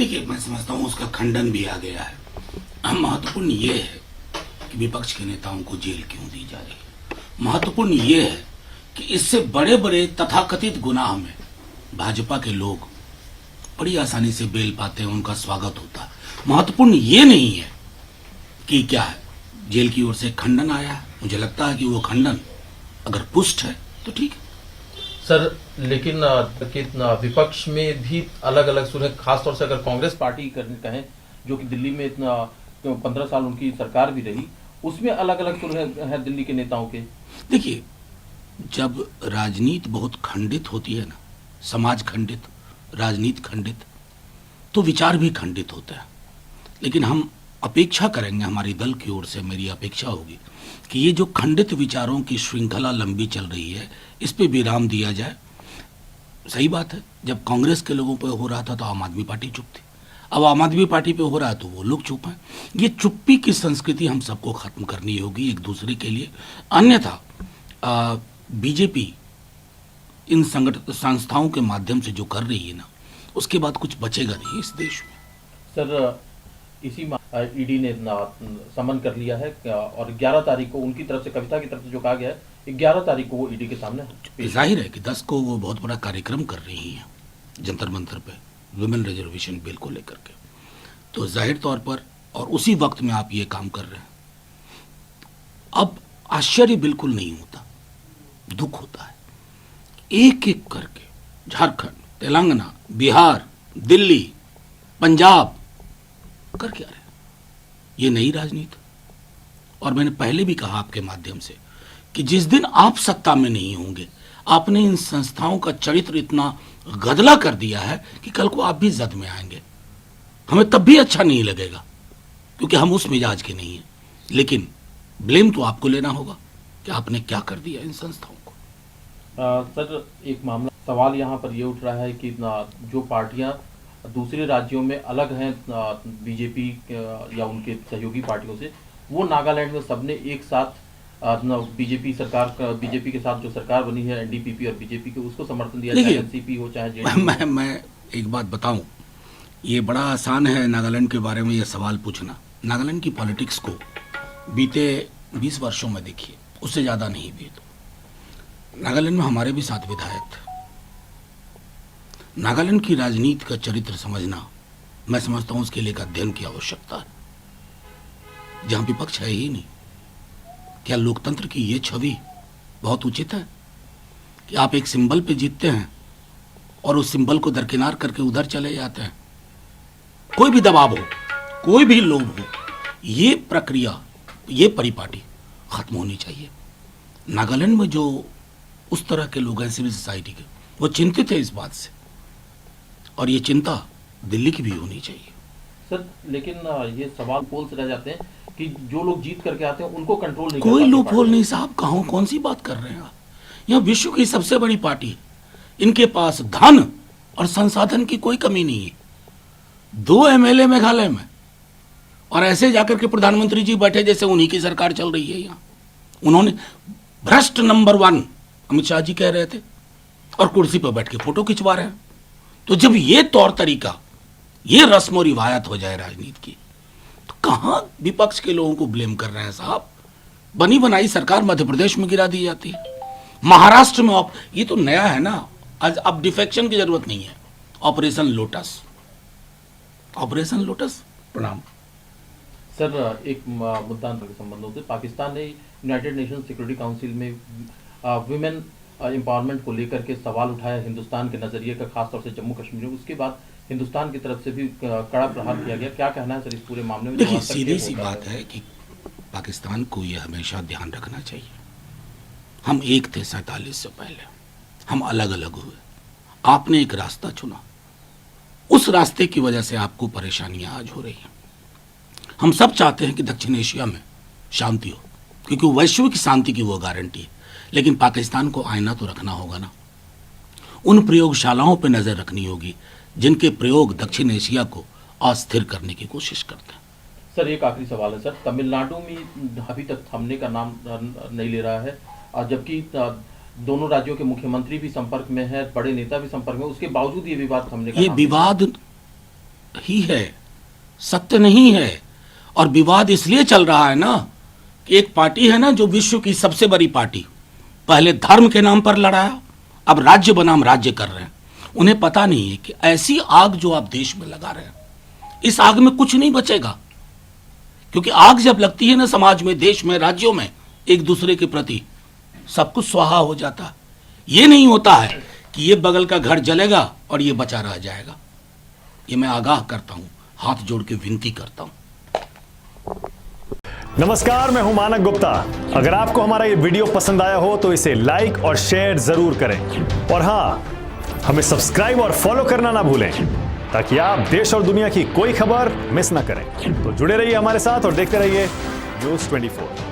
देखिए, मैं समझता हूँ उसका खंडन भी आ गया है। महत्वपूर्ण ये है कि विपक्ष के नेताओं को जेल क्यों दी जा रही है। महत्वपूर्ण ये है कि इससे बड़े बड़े तथाकथित गुनाह में भाजपा के लोग बड़ी आसानी से बेल पाते हैं, उनका स्वागत होता है। महत्वपूर्ण ये नहीं है कि क्या है जेल की ओर से खंडन आया है। मुझे लगता है कि वो खंडन अगर पुष्ट है तो ठीक है सर। लेकिन विपक्ष में भी अलग अलग सुर है, खासतौर से अगर कांग्रेस पार्टी कहें, जो कि दिल्ली में इतना 15 साल उनकी सरकार भी रही, उसमें अलग अलग सुर है दिल्ली के नेताओं के। देखिए, जब राजनीति बहुत खंडित होती है ना, समाज खंडित, राजनीति खंडित, तो विचार भी खंडित होता है। लेकिन हम अपेक्षा करेंगे, हमारी दल की ओर से मेरी अपेक्षा होगी कि ये जो खंडित विचारों की श्रृंखला लंबी चल रही है, इस पे विराम दिया जाए। सही बात है, जब कांग्रेस के लोगों पे हो रहा था तो आम आदमी पार्टी चुप थी। अब आम आदमी पार्टी पे हो रहा है तो वो लोग चुप हैं। ये चुप्पी की संस्कृति हम सबको खत्म करनी होगी एक दूसरे के लिए। अन्यथा बीजेपी इन संस्थाओं के माध्यम से जो कर रही है ना, उसके बाद कुछ बचेगा नहीं इस देश में। सर, इसी ईडी ने समन कर लिया है और 11 तारीख को उनकी तरफ से, कविता की तरफ से जो कहा गया है, 11 तारीख को वो ईडी के सामने। जाहिर है कि 10 को वो बहुत बड़ा कार्यक्रम कर रही हैं जंतर मंतर पे, वुमेन रिजर्वेशन बिल को लेकर के। तो जाहिर तौर पर और उसी वक्त में आप ये काम कर रहे हैं। अब आश्चर्य बिल्कुल नहीं होता, दुख होता है। एक एक करके झारखंड, तेलंगाना, बिहार, दिल्ली, पंजाब कर क्या रहे हैं? ये नई राजनीति। और मैंने पहले भी कहा आपके माध्यम से कि जिस दिन आप सत्ता में नहीं होंगे, आपने इन संस्थाओं का चरित्र इतना गदला कर दिया है कि कल को आप भी जद में आएंगे। हमें तब भी अच्छा नहीं लगेगा, क्योंकि हम उस मिजाज के नहीं हैं। लेकिन ब्लेम तो आपको लेना होगा कि आपने क्या कर दिया इन संस्थाओं को। सर, एक मामला, सवाल यहाँ पर ये उठ रहा है कि जो पार्टियां दूसरे राज्यों में अलग हैं बीजेपी या उनके सहयोगी पार्टियों से, वो नागालैंड में सबने एक साथ बीजेपी के साथ जो सरकार बनी है एनडीपीपी और बीजेपी के, उसको समर्थन दिया, चाहे एनसीपी हो चाहे जेडीयू। मैं एक बात बताऊं, ये बड़ा आसान है नागालैंड के बारे में ये सवाल पूछना। नागालैंड की पॉलिटिक्स को बीते 20 वर्षों में देखिए, उससे ज़्यादा नहीं भी। तो नागालैंड में हमारे भी 7 विधायक थे। नागालैंड की राजनीति का चरित्र समझना, मैं समझता हूं उसके लिए एक अध्ययन की आवश्यकता है, जहां विपक्ष है ही नहीं। क्या लोकतंत्र की ये छवि बहुत उचित है कि आप एक सिंबल पे जीतते हैं और उस सिंबल को दरकिनार करके उधर चले जाते हैं? कोई भी दबाव हो, कोई भी लोभ हो, ये प्रक्रिया, ये परिपाटी खत्म होनी चाहिए। नागालैंड में जो उस तरह के लोग हैं सिविल सोसाइटी के, वो चिंतित है इस बात से, और ये चिंता दिल्ली की भी होनी चाहिए। सर, लेकिन ये सवाल पोल से रह जाते हैं कि जो लोग जीत करके आते हैं उनको कंट्रोल नहीं, कोई लूप होल नहीं साहब। कहाँ, कौन सी बात कर रहे हैं आप? यह विश्व की सबसे बड़ी पार्टी है, इनके पास धन और संसाधन की कोई कमी नहीं है। 2 एमएलए मेघालय में, और ऐसे जाकर के प्रधानमंत्री जी बैठे जैसे उन्हीं की सरकार चल रही है यहाँ। उन्होंने भ्रष्ट नंबर 1 अमित शाह जी कह रहे थे, और कुर्सी पर बैठ के फोटो खिंचवा रहे हैं। तो जब ये तौर तरीका, ये रस्म और रिवायत हो जाए राजनीति की, तो कहां विपक्ष के लोगों को ब्लेम कर रहे हैं साहब? बनी बनाई सरकार मध्य प्रदेश में गिरा दी जाती है, महाराष्ट्र में ये तो नया है ना, आज अब डिफेक्शन की जरूरत नहीं है। Operation lotus, operation lotus. प्रणाम सर। एक मुद्दा के संबंधों से, पाकिस्तान ने यूनाइटेड नेशन सिक्योरिटी काउंसिल में वुमेन एम्पावरमेंट को लेकर के सवाल उठाया हिंदुस्तान के नजरिए का, खासतौर से जम्मू कश्मीर में। उसके बाद हिंदुस्तान की तरफ से भी कड़ा प्रहार किया गया। क्या कहना है सर इस पूरे मामले में? देखिए, सीधी सी बात है कि पाकिस्तान को यह हमेशा ध्यान रखना चाहिए, हम एक थे 47 से पहले, हम अलग अलग हुए। आपने एक रास्ता चुना, उस रास्ते की वजह से आपको परेशानियां आज हो रही हैं। हम सब चाहते हैं कि दक्षिण एशिया में शांति हो, क्योंकि वैश्विक शांति की वो गारंटी है। लेकिन पाकिस्तान को आईना तो रखना होगा ना, उन प्रयोगशालाओं पर नजर रखनी होगी जिनके प्रयोग दक्षिण एशिया को अस्थिर करने की कोशिश करते हैं। सर, एक आखिरी सवाल है सर। तमिलनाडु में अभी तक थमने का नाम नहीं ले रहा है, जबकि दोनों राज्यों के मुख्यमंत्री भी संपर्क में है, बड़े नेता भी संपर्क में, उसके बावजूद ये विवाद थमने का ये विवाद ही है, सत्य नहीं है। और विवाद इसलिए चल रहा है ना कि एक पार्टी है ना जो विश्व की सबसे बड़ी पार्टी, पहले धर्म के नाम पर लड़ाया, अब राज्य बनाम राज्य कर रहे हैं। उन्हें पता नहीं है कि ऐसी आग जो आप देश में लगा रहे हैं, इस आग में कुछ नहीं बचेगा। क्योंकि आग जब लगती है ना समाज में, देश में, राज्यों में, एक दूसरे के प्रति, सब कुछ स्वाहा हो जाता है। ये नहीं होता है कि ये बगल का घर जलेगा और ये बचा रह जाएगा। ये मैं आगाह करता हूं, हाथ जोड़ के विनती करता हूं। नमस्कार, मैं हूं मानक गुप्ता। अगर आपको हमारा ये वीडियो पसंद आया हो तो इसे लाइक और शेयर जरूर करें, और हाँ, हमें सब्सक्राइब और फॉलो करना ना भूलें ताकि आप देश और दुनिया की कोई खबर मिस ना करें। तो जुड़े रहिए हमारे साथ और देखते रहिए न्यूज़ 24।